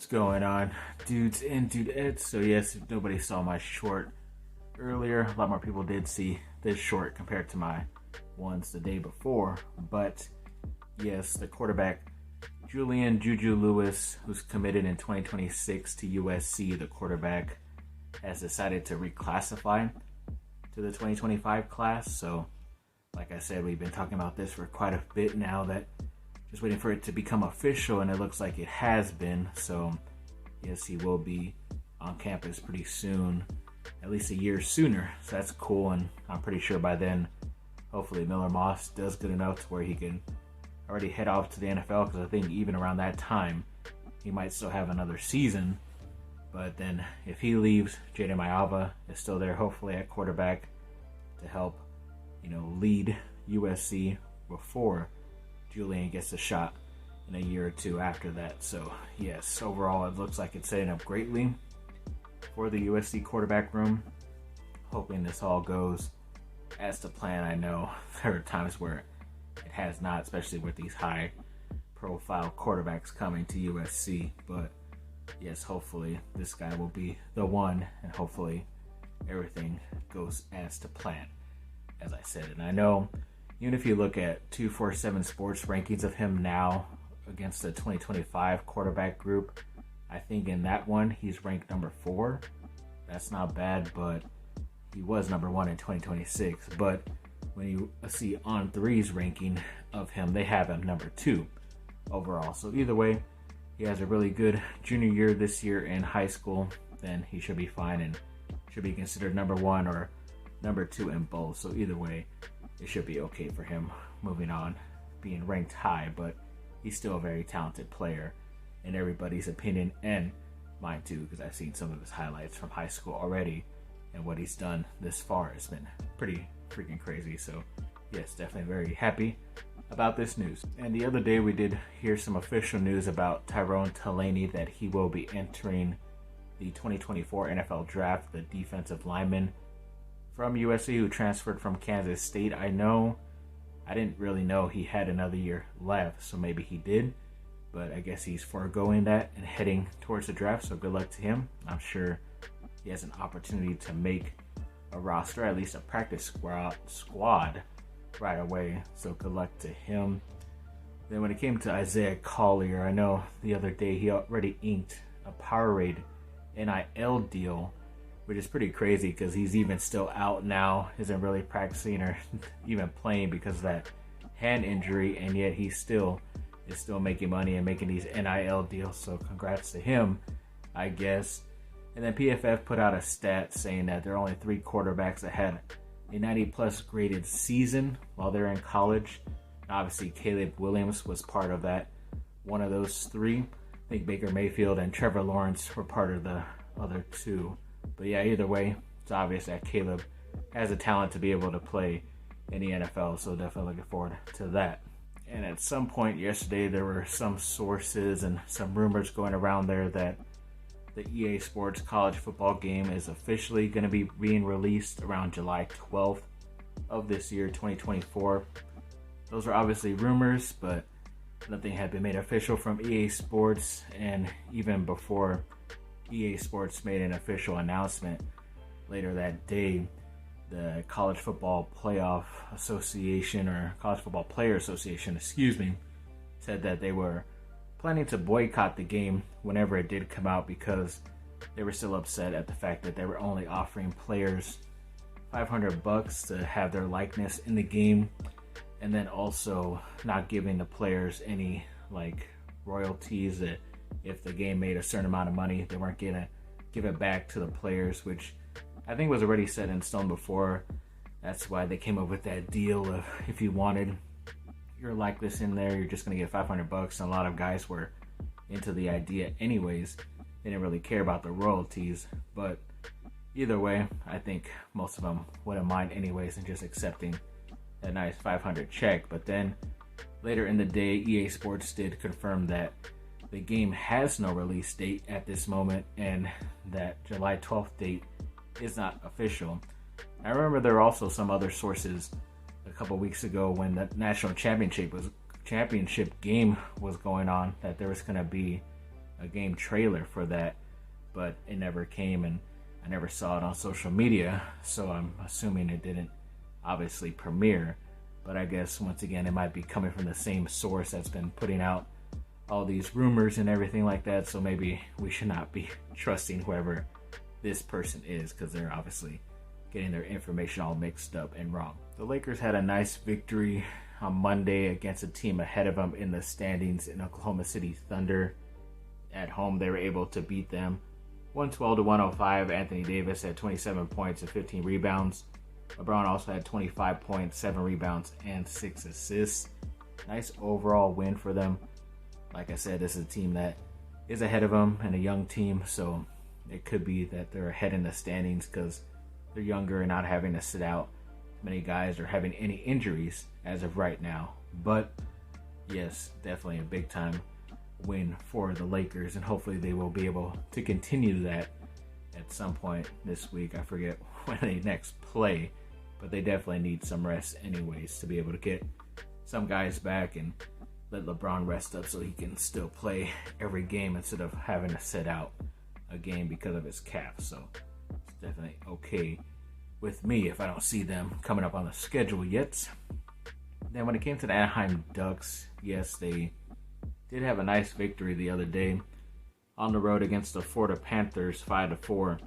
What's going on, dudes and dudettes? So yes, if nobody saw my short earlier, a lot more people did see this short compared to my ones the day before. But yes, the quarterback Julian Juju Lewis, who's committed in 2026 to USC, the quarterback, has decided to reclassify to the 2025 class. So like I said, we've been talking about this for quite a bit now, that just waiting for it to become official, and it looks like it has been. So yes, he will be on campus pretty soon, at least a year sooner. So that's cool, and I'm pretty sure by then, hopefully Miller Moss does good enough to where he can already head off to the NFL, because I think even around that time, he might still have another season. But then if he leaves, Jaden Mayava is still there, hopefully at quarterback, to help, lead USC before Julian gets a shot in a year or two after that. So yes, overall it looks like it's setting up greatly for the USC quarterback room. Hoping this all goes as to plan. I know there are times where it has not, especially with these high profile quarterbacks coming to USC, but yes, hopefully this guy will be the one, and hopefully everything goes as to plan, as I said. And I know even if you look at 247 Sports rankings of him now against the 2025 quarterback group, I think in that one he's ranked number 4. That's not bad, but he was number 1 in 2026. But when you see On3's ranking of him, they have him number 2 overall. So either way, he has a really good junior year this year in high school, then he should be fine and should be considered number 1 or number 2 in both. So either way, it should be okay for him moving on, being ranked high. But he's still a very talented player in everybody's opinion, and mine too, because I've seen some of his highlights from high school already, and what he's done this far has been pretty freaking crazy. So yes, definitely very happy about this news. And the other day we did hear some official news about Tyrone Taleni, that he will be entering the 2024 NFL draft, the defensive lineman from USC who transferred from Kansas State. I didn't really know he had another year left, so maybe he did, but I guess he's foregoing that and heading towards the draft, so good luck to him. I'm sure he has an opportunity to make a roster, at least a practice squad right away, so good luck to him. Then when it came to Isaiah Collier, I know the other day he already inked a Powerade NIL deal, which is pretty crazy because he's even still out now, isn't really practicing or even playing because of that hand injury, and yet he is still making money and making these NIL deals. So congrats to him, I guess. And then PFF put out a stat saying that there are only 3 quarterbacks that had a 90-plus graded season while they're in college. Obviously, Caleb Williams was part of that, one of those 3. I think Baker Mayfield and Trevor Lawrence were part of the other 2. But yeah, either way, it's obvious that Caleb has the talent to be able to play in the NFL, so definitely looking forward to that. And at some point yesterday, there were some sources and some rumors going around there that the EA Sports college football game is officially going to be being released around July 12th of this year, 2024. Those are obviously rumors, but nothing had been made official from EA Sports, and even before EA Sports made an official announcement later that day, the College Football Playoff Association, or College Football Player Association, said that they were planning to boycott the game whenever it did come out, because they were still upset at the fact that they were only offering players $500 to have their likeness in the game, and then also not giving the players any royalties, that if the game made a certain amount of money, they weren't gonna give it back to the players, which I think was already set in stone before. That's why they came up with that deal of, if you wanted your likeness in there, you're just gonna get $500. And a lot of guys were into the idea anyways. They didn't really care about the royalties, but either way, I think most of them wouldn't mind anyways, and just accepting that nice $500 check. But then later in the day, EA Sports did confirm that the game has no release date at this moment, and that July 12th date is not official. I remember there were also some other sources a couple weeks ago when the national championship game was going on, that there was going to be a game trailer for that, but it never came, and I never saw it on social media, so I'm assuming it didn't obviously premiere. But I guess once again it might be coming from the same source that's been putting out all these rumors and everything like that, so maybe we should not be trusting whoever this person is, because they're obviously getting their information all mixed up and wrong. The Lakers had a nice victory on Monday against a team ahead of them in the standings in Oklahoma City Thunder. At home, they were able to beat them 112-105. Anthony Davis had 27 points and 15 rebounds. LeBron also had 25 points, 7 rebounds, and 6 assists. Nice overall win for them. Like I said, this is a team that is ahead of them and a young team, so it could be that they're ahead in the standings because they're younger and not having to sit out many guys or having any injuries as of right now. But yes, definitely a big time win for the Lakers, and hopefully they will be able to continue that at some point this week. I forget when they next play, but they definitely need some rest anyways to be able to get some guys back and let LeBron rest up so he can still play every game instead of having to sit out a game because of his calf. So it's definitely okay with me if I don't see them coming up on the schedule yet. Then when it came to the Anaheim Ducks, yes, they did have a nice victory the other day on the road against the Florida Panthers 5-4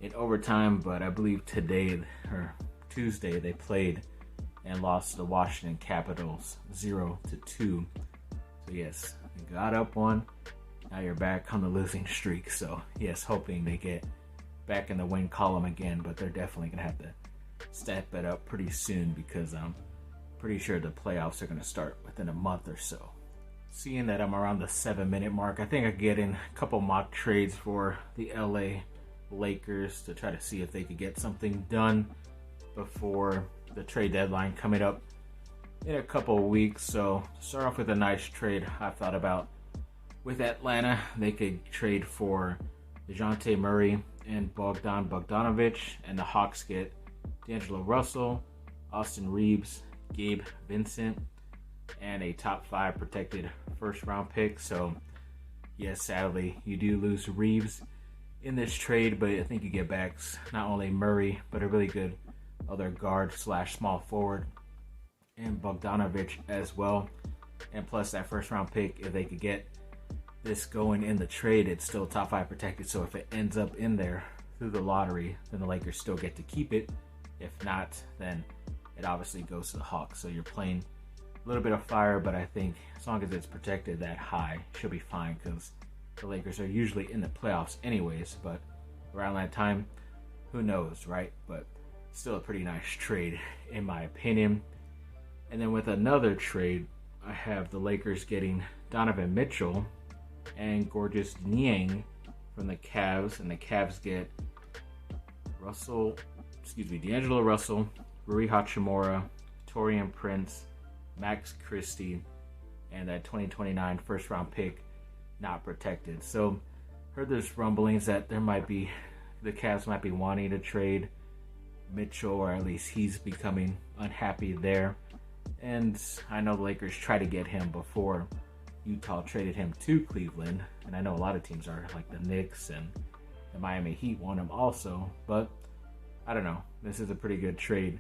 in overtime, but I believe today or Tuesday they played and lost to the Washington Capitals 0-2. So yes, you got up one. Now you're back on the losing streak. So yes, hoping they get back in the win column again, but they're definitely going to have to step it up pretty soon because I'm pretty sure the playoffs are going to start within a month or so. Seeing that I'm around the 7-minute mark, I think I get in a couple mock trades for the LA Lakers to try to see if they could get something done before the trade deadline coming up in a couple of weeks. So to start off with a nice trade I thought about with Atlanta, they could trade for DeJounte Murray and Bogdan Bogdanovic, and the Hawks get D'Angelo Russell, Austin Reeves, Gabe Vincent, and a top 5 protected first round pick. So yes, sadly you do lose Reeves in this trade, but I think you get back not only Murray but a really good other guard / small forward and Bogdanovic as well, and plus that first round pick. If they could get this going in the trade, it's still top 5 protected, so if it ends up in there through the lottery, then the Lakers still get to keep it. If not, then it obviously goes to the Hawks. So you're playing a little bit of fire, but I think as long as it's protected that high, should be fine, because the Lakers are usually in the playoffs anyways, but around that time, who knows, right? But still a pretty nice trade in my opinion. And then with another trade, I have the Lakers getting Donovan Mitchell and Gorgeous Niang from the Cavs, and the Cavs get D'Angelo Russell, Rui Hachimura, Taurean Prince, Max Christie, and that 2029 first round pick not protected. So heard there's rumblings that the Cavs might be wanting to trade Mitchell, or at least he's becoming unhappy there. And I know the Lakers tried to get him before Utah traded him to Cleveland, and I know a lot of teams are, like the Knicks and the Miami Heat want him also, but I don't know. This is a pretty good trade.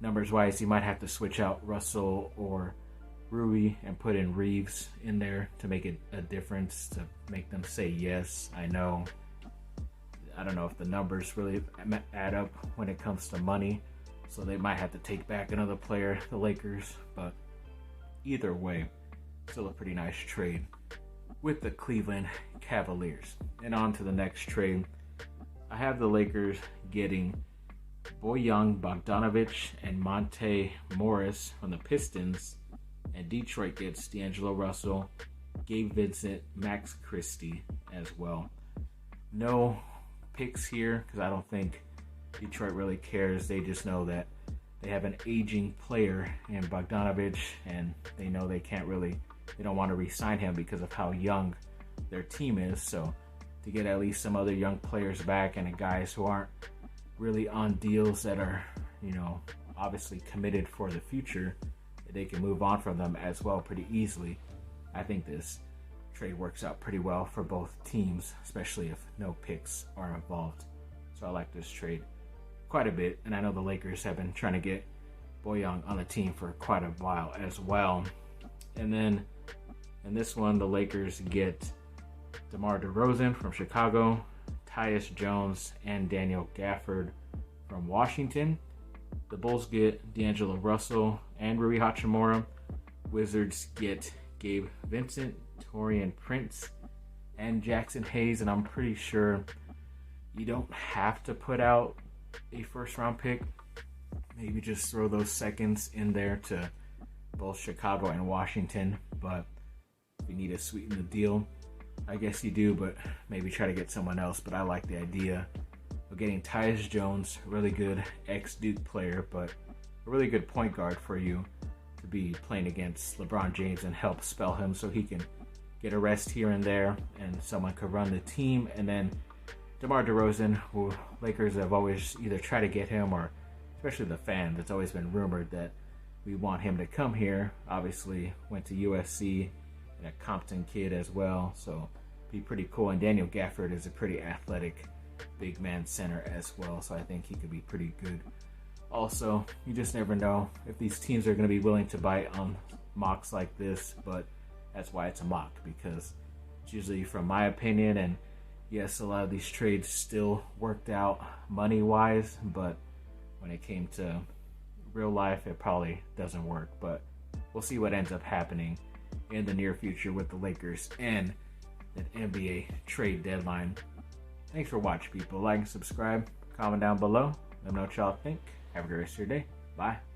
Numbers wise, you might have to switch out Russell or Rui and put in Reeves in there to make it a difference, to make them say yes. I don't know if the numbers really add up when it comes to money, so they might have to take back another player, the Lakers, but either way, still a pretty nice trade with the Cleveland Cavaliers. And on to the next trade. I have the Lakers getting Bojan Bogdanovic and Monte Morris from the Pistons, and Detroit gets D'Angelo Russell, Gabe Vincent, Max Christie as well. No picks here because I don't think Detroit really cares. They just know that they have an aging player in Bogdanovic, and they know they don't want to re-sign him because of how young their team is. So to get at least some other young players back and guys who aren't really on deals that are, obviously committed for the future, they can move on from them as well pretty easily. I think this trade works out pretty well for both teams, especially if no picks are involved. So I like this trade quite a bit, and I know the Lakers have been trying to get Bojan on the team for quite a while as well. And then in this one, the Lakers get DeMar DeRozan from Chicago, Tyus Jones, and Daniel Gafford from Washington. The Bulls get D'Angelo Russell and Rui Hachimura. Wizards get Gabe Vincent, Taurean Prince, and Jackson Hayes. And I'm pretty sure you don't have to put out a first-round pick. Maybe just throw those seconds in there to both Chicago and Washington. But if you need to sweeten the deal, I guess you do, but maybe try to get someone else. But I like the idea of getting Tyus Jones, a really good ex-Duke player, but a really good point guard for you to be playing against LeBron James and help spell him so he can get a rest here and there and someone could run the team. And then DeMar DeRozan, who Lakers have always either tried to get him, or especially the fans, it's always been rumored that we want him to come here. Obviously went to USC, and a Compton kid as well, so be pretty cool. And Daniel Gafford is a pretty athletic big man center as well, so I think he could be pretty good. Also, you just never know if these teams are going to be willing to bite on mocks like this, but that's why it's a mock, because it's usually, from my opinion, and yes, a lot of these trades still worked out money-wise, but when it came to real life, it probably doesn't work. But we'll see what ends up happening in the near future with the Lakers and an NBA trade deadline. Thanks for watching, people. Like and subscribe, comment down below. Let me know what y'all think. Have a great rest of your day. Bye.